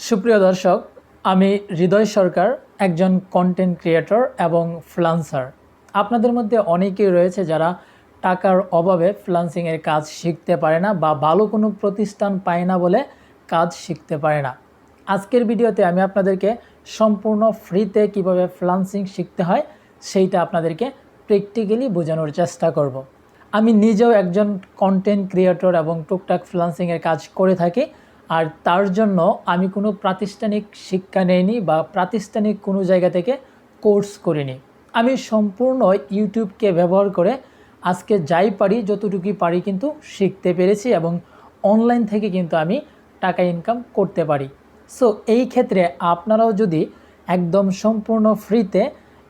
সুপ্রিয় দর্শক, আমি হৃদয় সরকার, একজন কন্টেন্ট ক্রিয়েটর এবং ফ্রিল্যান্সার। আপনাদের মধ্যে অনেকেই রয়েছে যারা টাকার অভাবে ফ্রিল্যান্সিংয়ের কাজ শিখতে পারে না বা ভালো কোনো প্রতিষ্ঠান পায় না বলে কাজ শিখতে পারে না। আজকের ভিডিওতে আমি আপনাদেরকে সম্পূর্ণ ফ্রিতে কিভাবে ফ্রিল্যান্সিং শিখতে হয় সেইটা আপনাদেরকে প্র্যাকটিক্যালি বোঝানোর চেষ্টা করব। আমি নিজেও একজন কন্টেন্ট ক্রিয়েটর এবং টুকটাক ফ্রিল্যান্সিংয়ের কাজ করে থাকি। আর তার জন্য আমি কোনো প্রাতিষ্ঠানিক শিক্ষা নেইনি বা প্রাতিষ্ঠানিক কোনো জায়গা থেকে কোর্স করিনি। আমি সম্পূর্ণ ইউটিউবকে ব্যবহার করে আজকে যাই পারি যতটুকুই পারি কিন্তু শিখতে পেরেছি এবং অনলাইন থেকে কিন্তু আমি টাকা ইনকাম করতে পারি। সো এই ক্ষেত্রে আপনারাও যদি একদম সম্পূর্ণ ফ্রিতে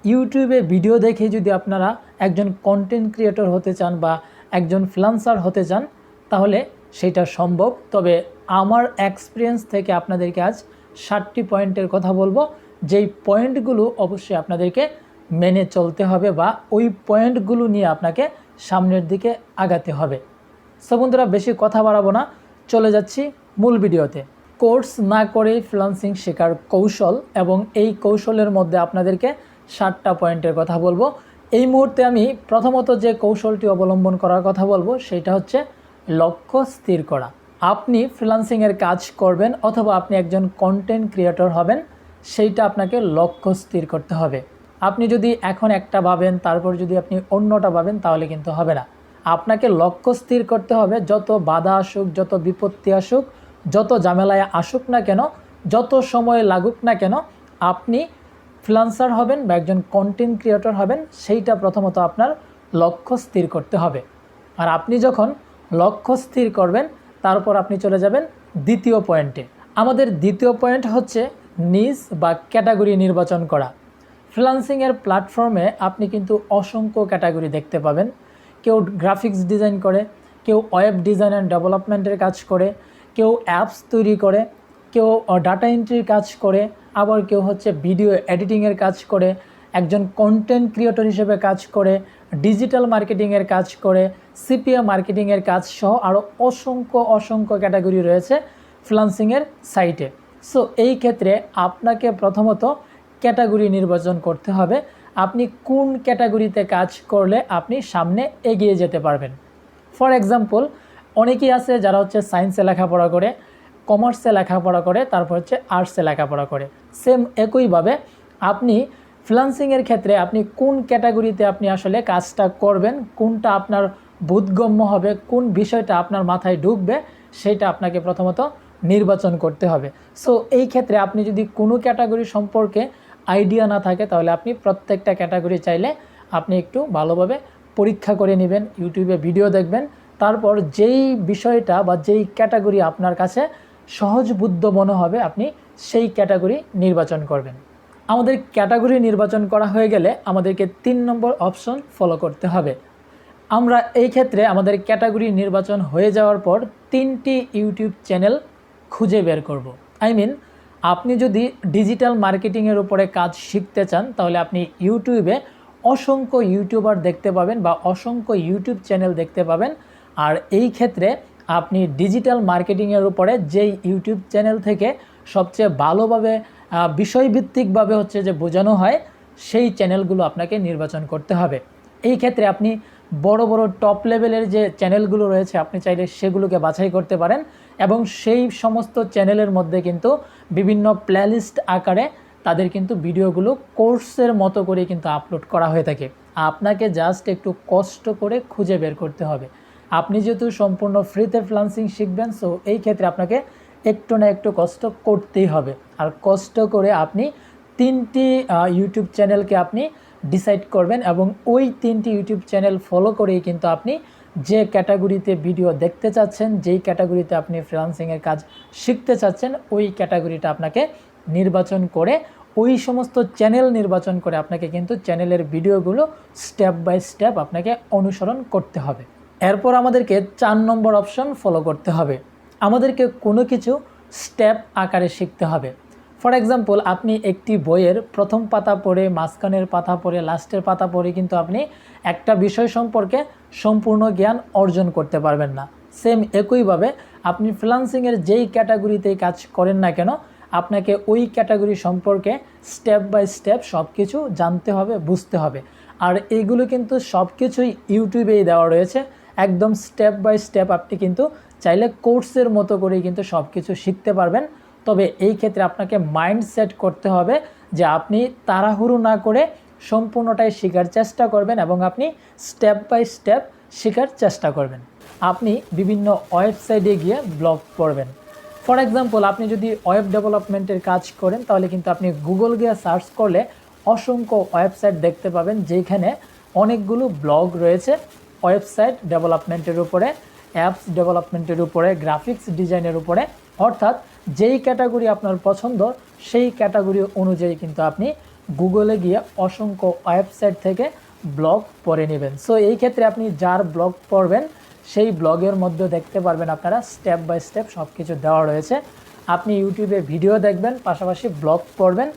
ইউটিউবে ভিডিও দেখে যদি আপনারা একজন কন্টেন্ট ক্রিয়েটর হতে চান বা একজন ফ্রিল্যান্সার হতে চান তাহলে সেটা সম্ভব। তবে আমার এক্সপিরিয়েন্স থেকে আপনাদেরকে আজ 7টি পয়েন্টের কথা বলবো, যেই পয়েন্টগুলো অবশ্যই আপনাদেরকে মেনে চলতে হবে বা ওই পয়েন্টগুলো নিয়ে আপনাকে সামনের দিকে আগাতে হবে। সো বন্ধুরা, বেশি কথা বাড়াবো না, চলে যাচ্ছি মূল ভিডিওতে। কোর্স না করেই ফ্রিল্যান্সিং শেখার কৌশল, এবং এই কৌশলের মধ্যে আপনাদেরকে 7টা পয়েন্টের কথা বলবো। এই মুহূর্তে আমি প্রথমত যে কৌশলটি অবলম্বন করার কথা বলবো সেটা হচ্ছে লক্ষ্য স্থির করা। আপনি ফ্রিল্যান্সিংয়ের কাজ করবেন অথবা আপনি একজন কন্টেন্ট ক্রিয়েটর হবেন, সেইটা আপনাকে লক্ষ্য স্থির করতে হবে। আপনি যদি এখন একটা ভাবেন তারপর যদি আপনি অন্যটা ভাবেন তাহলে কিন্তু হবে না। আপনাকে লক্ষ্য স্থির করতে হবে। যত বাধা আসুক, যত বিপত্তি আসুক, যত ঝামেলায় আসুক না কেন, যত সময় লাগুক না কেন, আপনি ফ্রিল্যান্সার হবেন বা একজন কন্টেন্ট ক্রিয়েটর হবেন, সেইটা প্রথমত আপনার লক্ষ্য স্থির করতে হবে। আর আপনি যখন লক্ষ্য স্থির করবেন তারপর আপনি চলে যাবেন দ্বিতীয় পয়েন্টে। আমাদের দ্বিতীয় পয়েন্ট হচ্ছে নিজ বা ক্যাটাগরি নির্বাচন করা। ফ্রিল্যান্সিংয়ের প্ল্যাটফর্মে আপনি কিন্তু অসংখ্য ক্যাটাগরি দেখতে পাবেন। কেউ গ্রাফিক্স ডিজাইন করে, কেউ ওয়েব ডিজাইন অ্যান্ড ডেভেলপমেন্টের কাজ করে, কেউ অ্যাপস তৈরি করে, কেউ ডাটা এন্ট্রির কাজ করে, আবার কেউ হচ্ছে ভিডিও এডিটিংয়ের কাজ করে, একজন কন্টেন্ট ক্রিয়েটর হিসেবে কাজ করে, ডিজিটাল মার্কেটিংয়ের কাজ করে, সিপিএ মার্কেটিংয়ের কাজ সহ আরও অসংখ্য ক্যাটাগরি রয়েছে ফ্রিল্যান্সিংয়ের সাইটে। সো এই ক্ষেত্রে আপনাকে প্রথমত ক্যাটাগরি নির্বাচন করতে হবে। আপনি কোন ক্যাটাগরিতে কাজ করলে আপনি সামনে এগিয়ে যেতে পারবেন। ফর এক্সাম্পল, অনেকেই আছে যারা হচ্ছে সায়েন্সে লেখাপড়া করে, কমার্সে লেখাপড়া করে, তারপর হচ্ছে আর্টসে লেখাপড়া করে। সেম একইভাবে আপনি ফ্রিল্যান্সিংয়ের ক্ষেত্রে আপনি কোন ক্যাটাগরিতে আপনি আসলে কাজটা করবেন, কোনটা আপনার বোধগম্য হবে, কোন বিষয়টা আপনার মাথায় ঢুকবে, সেটা আপনাকে প্রথমত নির্বাচন করতে হবে। সো এই ক্ষেত্রে আপনি যদি কোনো ক্যাটাগরি সম্পর্কে আইডিয়া না থাকে তাহলে আপনি প্রত্যেকটা ক্যাটাগরি চাইলে আপনি একটু ভালোভাবে পরীক্ষা করে নেবেন, ইউটিউবে ভিডিও দেখবেন, তারপর যেই বিষয়টা বা যেই ক্যাটাগরি আপনার কাছে সহজবোধ্য মনে হবে আপনি সেই ক্যাটাগরি নির্বাচন করবেন। আমাদের ক্যাটাগরি নির্বাচন করা হয়ে গেলে আমাদেরকে 3 নম্বর অপশন ফলো করতে হবে। আমরা এই ক্ষেত্রে আমাদের ক্যাটাগরি নির্বাচন হয়ে যাওয়ার পর 3টি ইউটিউব চ্যানেল খুঁজে বের করব। আপনি যদি ডিজিটাল মার্কেটিংয়ের উপরে কাজ শিখতে চান তাহলে আপনি ইউটিউবে অসংখ্য ইউটিউবার দেখতে পাবেন বা অসংখ্য ইউটিউব চ্যানেল দেখতে পাবেন। আর এই ক্ষেত্রে আপনি ডিজিটাল মার্কেটিংয়ের উপরে যেই ইউটিউব চ্যানেল থেকে সবচেয়ে ভালোভাবে বিষয়ভিত্তিকভাবে হচ্ছে যে বোঝানো হয় সেই চ্যানেলগুলো আপনাকে নির্বাচন করতে হবে। এই ক্ষেত্রে আপনি বড় টপ লেভেলের যে চ্যানেলগুলো রয়েছে আপনি চাইলে সেগুলোকে বাছাই করতে পারেন, এবং সেই সমস্ত চ্যানেলের মধ্যে কিন্তু বিভিন্ন প্লেলিস্ট আকারে তাদের কিন্তু ভিডিওগুলো কোর্সের মতো করে কিন্তু আপলোড করা হয়ে থাকে। আপনাকে জাস্ট একটু কষ্ট করে খুঁজে বের করতে হবে। আপনি যেহেতু সম্পূর্ণ ফ্রিতে ফ্রিল্যান্সিং শিখবেন, সো এই ক্ষেত্রে আপনাকে একটু না একটু কষ্ট করতেই হবে। আর কষ্ট করে আপনি 3টি ইউটিউব চ্যানেলকে আপনি ডিসাইড করবেন, এবং ওই 3টি ইউটিউব চ্যানেল ফলো করেই কিন্তু আপনি যে ক্যাটাগরিতে ভিডিও দেখতে চাচ্ছেন, যেই ক্যাটাগরিতে আপনি ফ্রিল্যান্সিংয়ের কাজ শিখতে চাচ্ছেন, ওই ক্যাটাগরিটা আপনাকে নির্বাচন করে ওই সমস্ত চ্যানেল নির্বাচন করে আপনাকে কিন্তু চ্যানেলের ভিডিওগুলো স্টেপ বাই স্টেপ আপনাকে অনুসরণ করতে হবে। এরপর আমাদেরকে 4 নম্বর অপশন ফলো করতে হবে। আমাদেরকে কোনো কিছু স্টেপ আকারে শিখতে হবে। ফর এক্সাম্পল, আপনি একটি বইয়ের প্রথম পাতা পড়ে, মাঝখানের পাতা পড়ে, লাস্টের পাতা পড়ে কিন্তু আপনি একটা বিষয় সম্পর্কে সম্পূর্ণ জ্ঞান অর্জন করতে পারবেন না। সেম একইভাবে আপনি ফ্রিল্যান্সিংয়ের যেই ক্যাটাগরিতেই কাজ করেন না কেন, আপনাকে ওই ক্যাটাগরি সম্পর্কে স্টেপ বাই স্টেপ সব কিছু জানতে হবে, বুঝতে হবে। আর এইগুলো কিন্তু সব কিছুই ইউটিউবেই দেওয়া রয়েছে, একদম স্টেপ বাই স্টেপ। আপনি কিন্তু চাইলে কোর্সের মতো করেই কিন্তু সব কিছু শিখতে পারবেন। তবে এই ক্ষেত্রে আপনাকে মাইন্ড সেট করতে হবে যে আপনি তাড়াহুড়ো না করে সম্পূর্ণটাই শেখার চেষ্টা করবেন এবং আপনি স্টেপ বাই স্টেপ শেখার চেষ্টা করবেন। আপনি বিভিন্ন ওয়েবসাইটে গিয়ে ব্লগ পড়বেন। ফর এক্সাম্পল, আপনি যদি ওয়েব ডেভেলপমেন্টের কাজ করেন তাহলে কিন্তু আপনি গুগল গিয়ে সার্চ করলে অসংখ্য ওয়েবসাইট দেখতে পাবেন, যেখানে অনেকগুলো ব্লগ রয়েছে ওয়েবসাইট ডেভেলপমেন্টের উপরে, অ্যাপস ডেভেলপমেন্টের উপরে, গ্রাফিক্স ডিজাইনের উপরে। অর্থাৎ যেই ক্যাটাগরি আপনার পছন্দ সেই ক্যাটাগরি অনুযায়ী কিন্তু আপনি গুগলে গিয়ে অসংখ্য ওয়েবসাইট থেকে ব্লগ পড়ে নেবেন। সো এই ক্ষেত্রে আপনি যার ব্লগ পড়বেন সেই ব্লগের মধ্যে দেখতে পারবেন আপনারা স্টেপ বাই স্টেপ সব কিছু দেওয়া রয়েছে। আপনি ইউটিউবে ভিডিও দেখবেন, পাশাপাশি ব্লগ পড়বেন।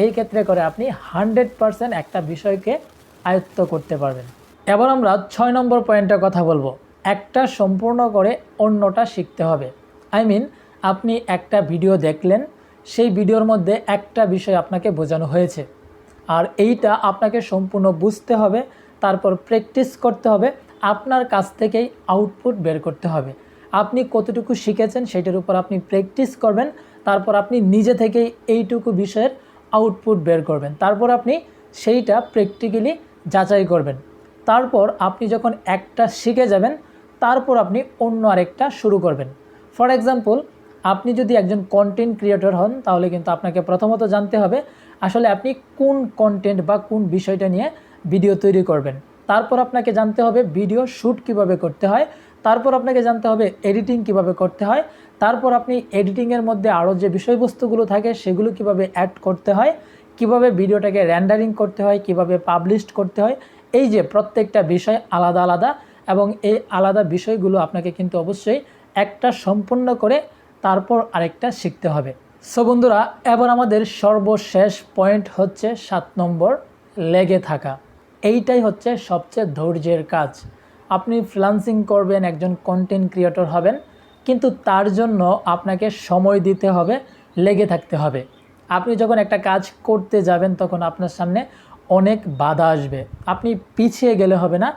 এই ক্ষেত্রে করে আপনি 100% একটা বিষয়কে আয়ত্ত করতে পারবেন। এবার আমরা 6 নম্বর পয়েন্টের কথা বলবো। একটা সম্পূর্ণ করে অন্যটা শিখতে হবে। আপনি একটা ভিডিও দেখলেন, সেই ভিডিওর মধ্যে একটা বিষয় আপনাকে বোঝানো হয়েছে, আর এইটা আপনাকে সম্পূর্ণ বুঝতে হবে, তারপর প্র্যাকটিস করতে হবে, আপনার কাছ থেকেই আউটপুট বের করতে হবে। আপনি কতটুকু শিখেছেন সেটার উপর আপনি প্র্যাকটিস করবেন, তারপর আপনি নিজে থেকেই এইটুকু বিষয়ের আউটপুট বের করবেন, তারপর আপনি সেইটা প্র্যাকটিক্যালি যাচাই করবেন। তারপর আপনি যখন একটা শিখে যাবেন তারপর আপনি অন্য আরেকটা শুরু করবেন। ফর এক্সাম্পল, আপনি যদি একজন কন্টেন্ট ক্রিয়েটর হন তাহলে কিন্তু আপনাকে প্রথমত জানতে হবে আসলে আপনি কোন কন্টেন্ট বা কোন বিষয়টা নিয়ে ভিডিও তৈরি করবেন। তারপর আপনাকে জানতে হবে ভিডিও শ্যুট কিভাবে করতে হয়, তারপর আপনাকে জানতে হবে এডিটিং কিভাবে করতে হয়, তারপর আপনি এডিটিংয়ের মধ্যে আরও যে বিষয়বস্তুগুলো থাকে সেগুলো কিভাবে অ্যাড করতে হয়, কিভাবে ভিডিওটাকে রেন্ডারিং করতে হয়, কিভাবে পাবলিশ করতে হয়। এই যে প্রত্যেকটা বিষয় আলাদা আলাদা, এবং এই আলাদা বিষয়গুলো আপনাকে কিন্তু অবশ্যই একটা সম্পূর্ণ করে তারপর আরেকটা শিখতে হবে। সো বন্ধুরা, এবার আমাদের সর্বশেষ পয়েন্ট হচ্ছে 7 নম্বর, লেগে থাকা। এইটাই হচ্ছে সবচেয়ে ধৈর্যের কাজ। আপনি ফ্রিল্যান্সিং করবেন, একজন কন্টেন্ট ক্রিয়েটর হবেন, কিন্তু তার জন্য আপনাকে সময় দিতে হবে, লেগে থাকতে হবে। আপনি যখন একটা কাজ করতে যাবেন তখন আপনার সামনে অনেক বাধা আসবে, আপনি পিছিয়ে গেলে হবে না।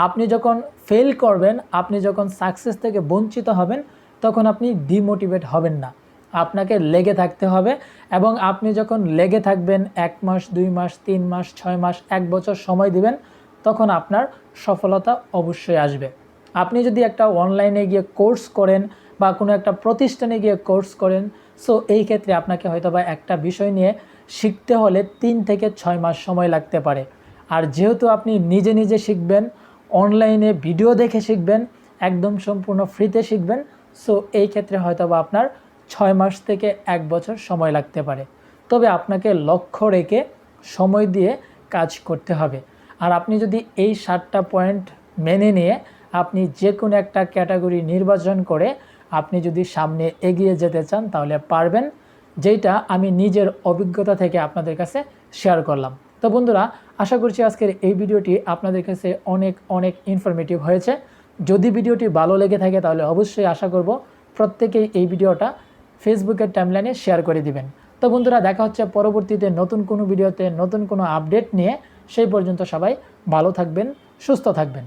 আপনি যখন ফেল করবেন, আপনি যখন সাকসেস থেকে বঞ্চিত হবেন তখন আপনি ডিমোটিভেট হবেন না, আপনাকে লেগে থাকতে হবে। এবং আপনি যখন লেগে থাকবেন 1 মাস, 2 মাস, 3 মাস, 6 মাস, 1 বছর সময় দিবেন, তখন আপনার সফলতা অবশ্যই আসবে। আপনি যদি একটা অনলাইনে গিয়ে কোর্স করেন বা কোনো একটা প্রতিষ্ঠানে গিয়ে কোর্স করেন, সো এই ক্ষেত্রে আপনাকে হয়তোবা একটা বিষয় নিয়ে শিখতে হলে 3 থেকে 6 মাস সময় লাগতে পারে। আর যেহেতু আপনি নিজে নিজে শিখবেন, অনলাইনে ভিডিও দেখে শিখবেন, একদম সম্পূর্ণ ফ্রিতে শিখবেন, সো এই ক্ষেত্রে হয়তোবা আপনার 6 মাস থেকে 1 বছর সময় লাগতে পারে। তবে আপনাকে লক্ষ্য রেখে সময় দিয়ে কাজ করতে হবে। আর আপনি যদি এই 7টা পয়েন্ট মেনে নিয়ে আপনি যে কোনো একটা ক্যাটাগরি নির্বাচন করে আপনি যদি সামনে এগিয়ে যেতে চান তাহলে পারবেন, যেটা আমি নিজের অভিজ্ঞতা থেকে আপনাদের কাছে শেয়ার করলাম। তো বন্ধুরা, আশা করছি আজকের এই ভিডিওটি আপনাদের কাছে অনেক অনেক ইনফরমেটিভ হয়েছে। যদি ভিডিওটি ভালো লেগে থাকে তাহলে অবশ্যই আশা করব প্রত্যেকেই এই ভিডিওটা ফেসবুকের টাইমলাইনে শেয়ার করে দিবেন। তো বন্ধুরা, দেখা হচ্ছে পরবর্তীতে নতুন কোনো ভিডিওতে নতুন কোনো আপডেট নিয়ে। সেই পর্যন্ত সবাই ভালো থাকবেন, সুস্থ থাকবেন।